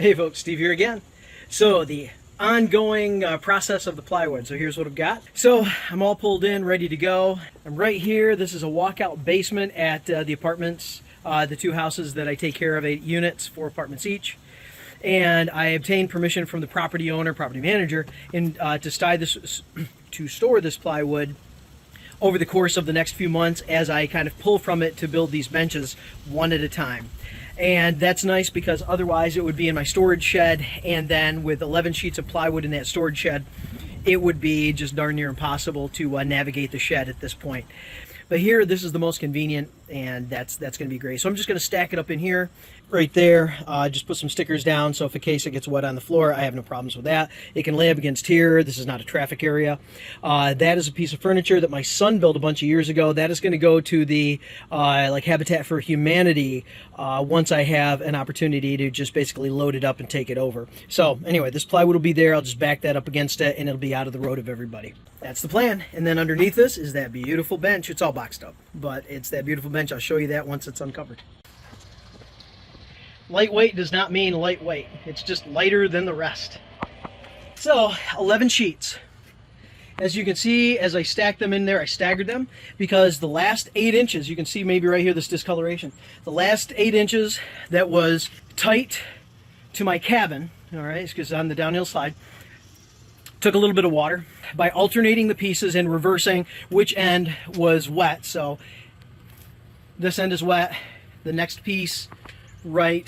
Hey folks, Steve here again. So the ongoing process of the plywood. So here's what I've got. So I'm all pulled in, ready to go. I'm right here. This is a walkout basement at the apartments, the two houses that I take care of, 8 units, 4 apartments each. And I obtained permission from the property owner, property manager, to store this plywood over the course of the next few months as I kind of pull from it to build these benches one at a time. And that's nice because otherwise it would be in my storage shed, and then with 11 sheets of plywood in that storage shed, it would be just darn near impossible to navigate the shed at this point. But here, this is the most convenient, and that's going to be great. So I'm just going to stack it up in here, right there. Just put some stickers down, so if in case it gets wet on the floor, I have no problems with that. It can lay up against here. This is not a traffic area. That is a piece of furniture that my son built a bunch of years ago. That is going to go to the like Habitat for Humanity once I have an opportunity to just basically load it up and take it over. So anyway, this plywood will be there. I'll just back that up against it, and it'll be out of the road of everybody. That's the plan. And then underneath this is that beautiful bench. It's all boxed up, but it's that beautiful bench. I'll show you that once it's uncovered. Lightweight does not mean lightweight. It's just lighter than the rest. So 11 sheets. As you can see, as I stacked them in there, I staggered them because the last 8 inches, you can see maybe right here this discoloration, the last 8 inches that was tight to my cabin, all right, because on the downhill side, took a little bit of water by alternating the pieces and reversing which end was wet. So this end is wet, the next piece there,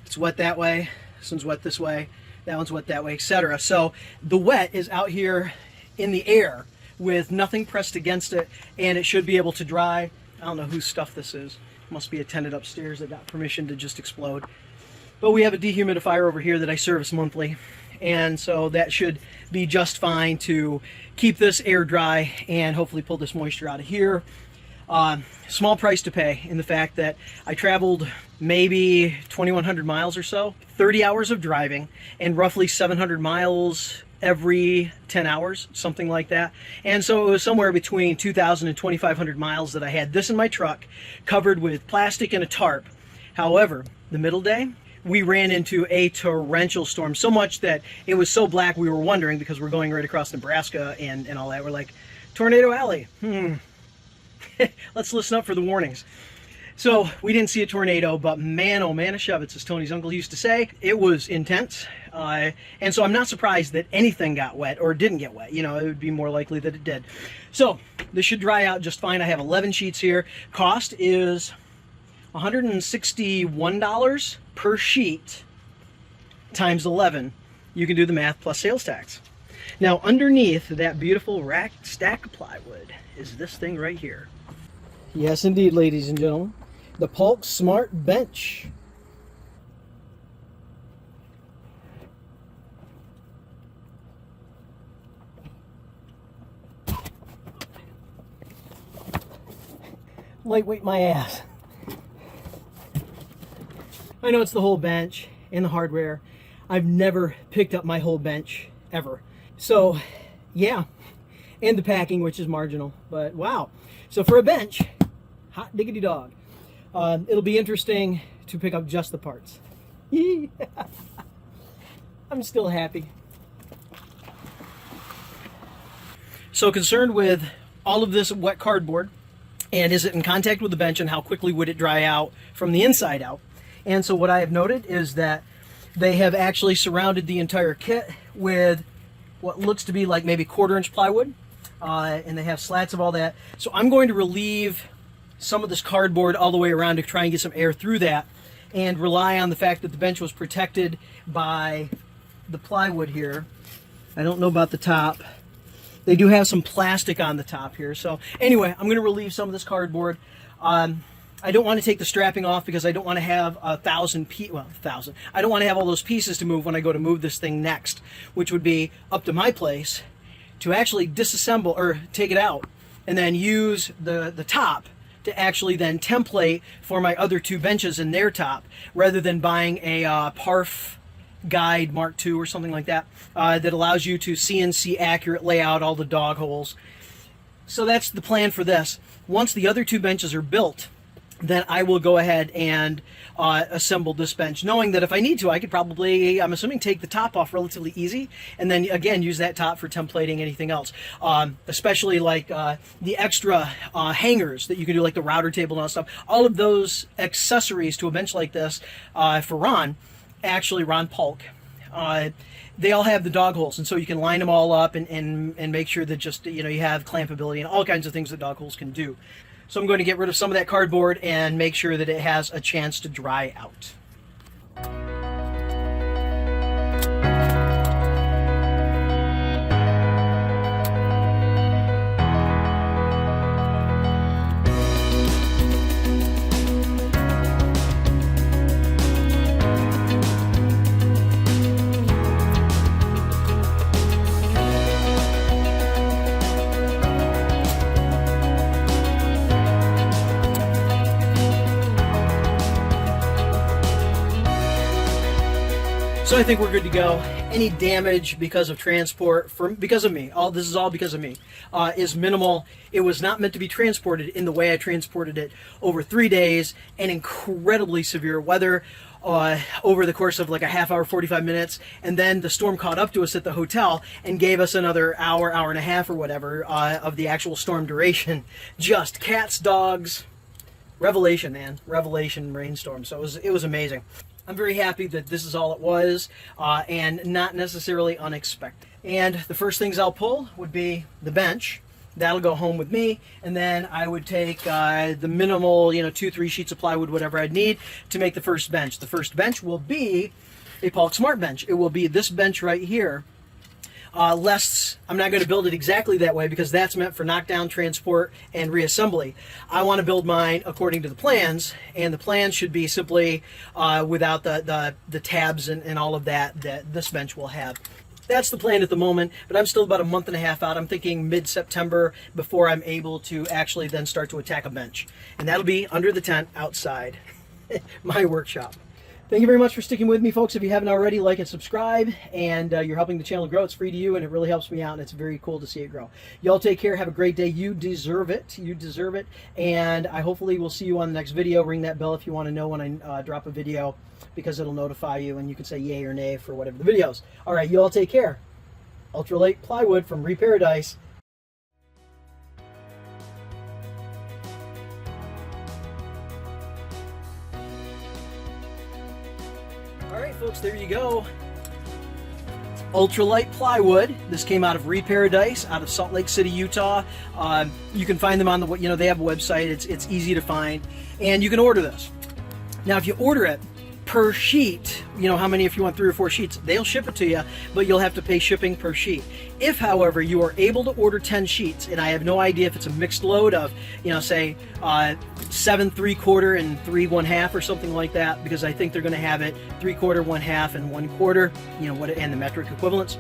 it's wet that way, this one's wet this way, that one's wet that way, etc. So the wet is out here in the air with nothing pressed against it, and it should be able to dry. I don't know whose stuff this is. Must be a tenant upstairs that got permission to just explode. But we have a dehumidifier over here that I service monthly, and so that should be just fine to keep this air dry and hopefully pull this moisture out of here. Small price to pay in the fact that I traveled maybe 2,100 miles or so, 30 hours of driving, and roughly 700 miles every 10 hours, something like that. And so it was somewhere between 2,000 and 2,500 miles that I had this in my truck, covered with plastic and a tarp. However, the middle day, we ran into a torrential storm, so much that it was so black we were wondering, because we're going right across Nebraska and all that, we're like, Tornado Alley, let's listen up for the warnings. So we didn't see a tornado, but man, oh man, a Shevitz, as Tony's uncle used to say. It was intense, and so I'm not surprised that anything got wet or didn't get wet. You know, it would be more likely that it did. So this should dry out just fine. I have 11 sheets here. Cost is $161 per sheet times 11. You can do the math plus sales tax. Now underneath that beautiful rack stack of plywood is this thing right here. Yes indeed, ladies and gentlemen, the Paulk SMART Bench. Lightweight my ass. I know it's the whole bench and the hardware. I've never picked up my whole bench ever. So yeah, and the packing, which is marginal, but wow. So for a bench, hot diggity dog. It'll be interesting to pick up just the parts. I'm still happy. So concerned with all of this wet cardboard, and is it in contact with the bench, and how quickly would it dry out from the inside out? And so what I have noted is that they have actually surrounded the entire kit with what looks to be like maybe 1/4 inch plywood, and they have slats of all that. So I'm going to relieve some of this cardboard all the way around to try and get some air through that, and rely on the fact that the bench was protected by the plywood here. I don't know about the top. They do have some plastic on the top here. So anyway, I'm going to relieve some of this cardboard. I don't want to take the strapping off because I don't want to have I don't want to have all those pieces to move when I go to move this thing next, which would be up to my place to actually disassemble or take it out and then use the top to actually then template for my other 2 benches in their top, rather than buying a Parf Guide Mark II or something like that, that allows you to CNC accurate lay out all the dog holes. So that's the plan for this. Once the other 2 benches are built, then I will go ahead and assemble this bench, knowing that if I need to, I could probably, I'm assuming, take the top off relatively easy, and then again use that top for templating anything else, especially like the extra hangers that you can do, like the router table and all that stuff. All of those accessories to a bench like this for Ron Paulk, they all have the dog holes, and so you can line them all up and make sure that just, you know, you have clampability and all kinds of things that dog holes can do. So I'm going to get rid of some of that cardboard and make sure that it has a chance to dry out. So I think we're good to go. Any damage because of transport, because of me, this is all because of me, is minimal. It was not meant to be transported in the way I transported it over 3 days and incredibly severe weather over the course of like a half hour, 45 minutes. And then the storm caught up to us at the hotel and gave us another hour, hour and a half or whatever of the actual storm duration. Just cats, dogs, revelation, man, revelation rainstorm. So it was amazing. I'm very happy that this is all it was, and not necessarily unexpected. And the first things I'll pull would be the bench. That'll go home with me, and then I would take the minimal, 2-3 sheets of plywood, whatever I'd need to make the first bench. The first bench will be a Paulk Smart Bench. It will be this bench right here. I'm not going to build it exactly that way because that's meant for knockdown, transport, and reassembly. I want to build mine according to the plans, and the plans should be simply without the tabs and all of that this bench will have. That's the plan at the moment, but I'm still about a month and a half out. I'm thinking mid-September before I'm able to actually then start to attack a bench. And that'll be under the tent outside my workshop. Thank you very much for sticking with me, folks. If you haven't already, like and subscribe, and you're helping the channel grow. It's free to you, and it really helps me out, and it's very cool to see it grow. Y'all take care. Have a great day. You deserve it. You deserve it. And I hopefully will see you on the next video. Ring that bell if you want to know when I drop a video, because it'll notify you, and you can say yay or nay for whatever the video is. All right, you all take care. Ultralight Plywood from Reparadise. All right, folks, there you go. Ultralight Plywood. This came out of Reparadise, out of Salt Lake City, Utah. You can find them on the, they have a website. It's easy to find, and you can order this. Now, if you order it per sheet, how many, if you want 3 or 4 sheets, they'll ship it to you, but you'll have to pay shipping per sheet. If, however, you are able to order 10 sheets, and I have no idea if it's a mixed load of, say, 7 3/4 and 3 1/2 or something like that, because I think they're going to have it 3/4, 1/2, and 1/4, and the metric equivalents.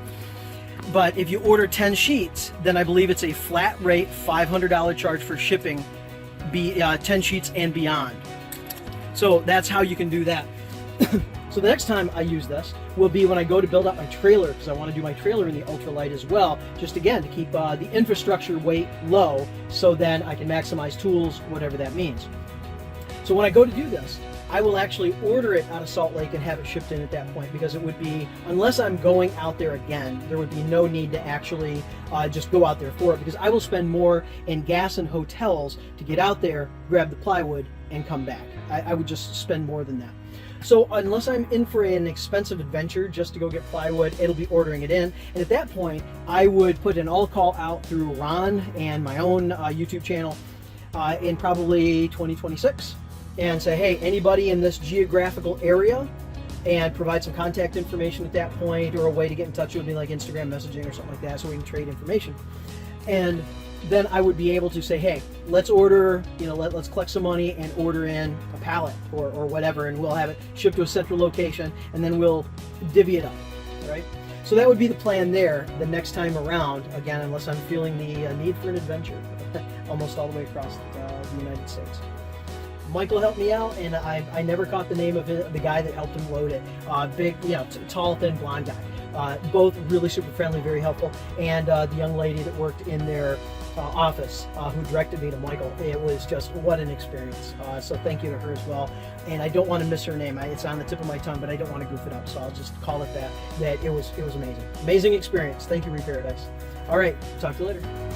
But if you order 10 sheets, then I believe it's a flat rate $500 charge for shipping, 10 sheets and beyond. So that's how you can do that. So the next time I use this will be when I go to build out my trailer, because I want to do my trailer in the ultralight as well, just again to keep the infrastructure weight low, so then I can maximize tools, whatever that means. So when I go to do this, I will actually order it out of Salt Lake and have it shipped in at that point, because it would be, unless I'm going out there again, there would be no need to actually just go out there for it, because I will spend more in gas and hotels to get out there, grab the plywood, and come back. I would just spend more than that. So unless I'm in for an expensive adventure just to go get plywood, it'll be ordering it in. And at that point, I would put an all call out through Ron and my own YouTube channel in probably 2026 and say, hey, anybody in this geographical area, and provide some contact information at that point, or a way to get in touch with me, like Instagram messaging or something like that, so we can trade information. And then I would be able to say, hey, let's order, let's collect some money and order in a pallet or whatever, and we'll have it shipped to a central location, and then we'll divvy it up, right? So that would be the plan there the next time around, again, unless I'm feeling the need for an adventure almost all the way across the United States. Michael helped me out, and I never caught the name of the guy that helped him load it. Big, tall, thin, blonde guy. Both really super friendly, very helpful. And the young lady that worked in their office who directed me to Michael. It was just, what an experience. So thank you to her as well. And I don't want to miss her name. It's on the tip of my tongue, but I don't want to goof it up. So I'll just call it that. That it was amazing. Amazing experience. Thank you, Reparadise. All right. Talk to you later.